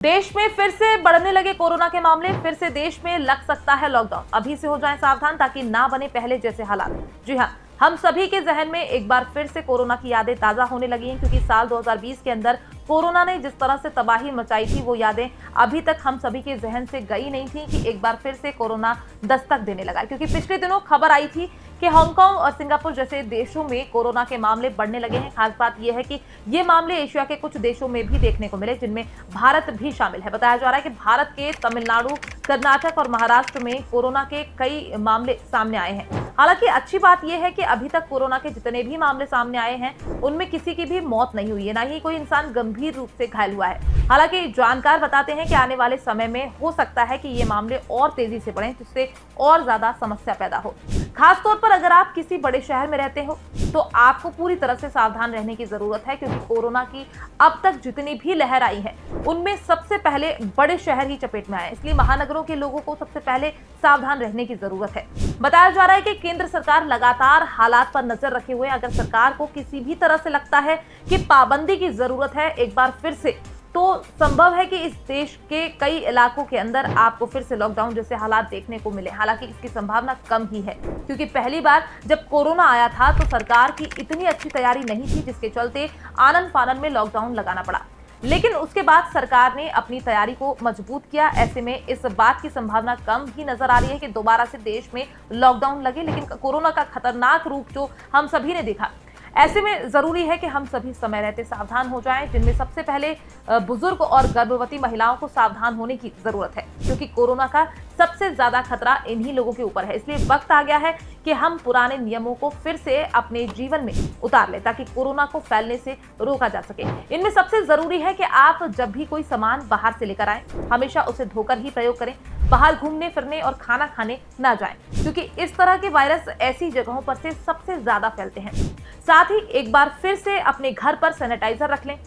देश में फिर से बढ़ने लगे कोरोना के मामले। फिर से देश में लग सकता है लॉकडाउन। अभी से हो जाएं सावधान ताकि ना बने पहले जैसे हालात। जी हां, हम सभी के जहन में एक बार फिर से कोरोना की यादें ताजा होने लगी हैं, क्योंकि साल 2020 के अंदर कोरोना ने जिस तरह से तबाही मचाई थी, वो यादें अभी तक हम सभी के जहन से गई नहीं थी कि एक बार फिर से कोरोना दस्तक देने लगा। क्योंकि पिछले दिनों खबर आई थी कि हांगकांग और सिंगापुर जैसे देशों में कोरोना के मामले बढ़ने लगे हैं। खास बात यह है कि ये मामले एशिया के कुछ देशों में भी देखने को मिले, जिनमें भारत भी शामिल है। बताया जा रहा है कि भारत के तमिलनाडु, कर्नाटक और महाराष्ट्र में कोरोना के कई मामले सामने आए हैं। हालांकि अच्छी बात यह है कि अभी तक कोरोना के जितने भी मामले सामने आए हैं, उनमें किसी की भी मौत नहीं हुई है, ना ही कोई इंसान गंभीर रूप से घायल हुआ है। हालांकि जानकार बताते हैं कि आने वाले समय में हो सकता है कि ये मामले और तेजी से बढ़ें, जिससे और ज्यादा समस्या पैदा हो। खासतौर पर अगर आप किसी बड़े शहर में रहते हो तो आपको पूरी तरह से सावधान रहने की जरूरत है, क्योंकि कोरोना की अब तक जितनी भी लहर आई है, उनमें सबसे पहले बड़े शहर ही चपेट में आए। इसलिए महानगरों के लोगों को सबसे पहले सावधान रहने की जरूरत है। बताया जा रहा है कि केंद्र सरकार लगातार हालात पर नजर रखे हुए। अगर सरकार को किसी भी तरह से लगता है कि पाबंदी की जरूरत है एक बार फिर से, तो संभव है कि इस देश के कई इलाकों के अंदर आपको फिर से लॉकडाउन जैसे हालात देखने को मिले। हालांकि इसकी संभावना कम ही है, क्योंकि पहली बार जब कोरोना आया था तो सरकार की इतनी अच्छी तैयारी नहीं थी, जिसके चलते आनन फानन में लॉकडाउन लगाना पड़ा। लेकिन उसके बाद सरकार ने अपनी तैयारी को मजबूत किया। ऐसे में इस बात की संभावना कम ही नजर आ रही है कि दोबारा से देश में लॉकडाउन लगे। लेकिन कोरोना का खतरनाक रूप जो हम सभी ने देखा, ऐसे में जरूरी है कि हम सभी समय रहते सावधान हो जाएं, जिनमें सबसे पहले बुजुर्ग और गर्भवती महिलाओं को सावधान होने की जरूरत है, क्योंकि कोरोना का सबसे ज्यादा खतरा इन्हीं लोगों के ऊपर है। इसलिए वक्त आ गया है कि हम पुराने नियमों को फिर से अपने जीवन में उतार लें, ताकि कोरोना को फैलने से रोका जा सके। इनमें सबसे जरूरी है कि आप जब भी कोई सामान बाहर से लेकर आएं, हमेशा उसे धोकर ही प्रयोग करें। बाहर घूमने फिरने और खाना खाने ना जाएं, क्योंकि इस तरह के वायरस ऐसी जगहों पर से सबसे ज्यादा फैलते हैं। साथ ही एक बार फिर से अपने घर पर सैनिटाइजर रख लें।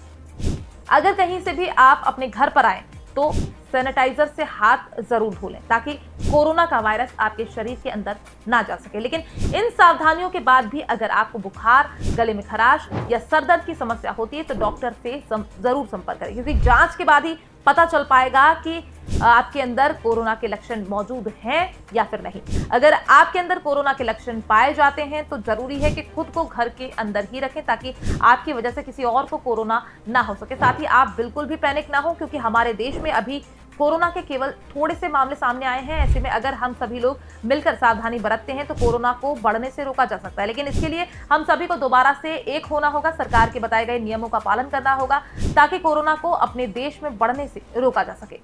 अगर कहीं से भी आप अपने घर पर आए तो सैनिटाइजर से हाथ जरूर धो लें, ताकि कोरोना का वायरस आपके शरीर के अंदर ना जा सके। लेकिन इन सावधानियों के बाद भी अगर आपको बुखार, गले में खराश या सर दर्द की समस्या होती है तो डॉक्टर से जरूर संपर्क करें, क्योंकि जांच के बाद ही पता चल पाएगा कि आपके अंदर कोरोना के लक्षण मौजूद हैं या फिर नहीं। अगर आपके अंदर कोरोना के लक्षण पाए जाते हैं तो जरूरी है कि खुद को घर के अंदर ही रखें, ताकि आपकी वजह से किसी और को कोरोना ना हो सके। साथ ही आप बिल्कुल भी पैनिक ना हो, क्योंकि हमारे देश में अभी कोरोना के केवल थोड़े से मामले सामने आए हैं। ऐसे में अगर हम सभी लोग मिलकर सावधानी बरतते हैं तो कोरोना को बढ़ने से रोका जा सकता है। लेकिन इसके लिए हम सभी को दोबारा से एक होना होगा, सरकार के बताए गए नियमों का पालन करना होगा, ताकि कोरोना को अपने देश में बढ़ने से रोका जा सके।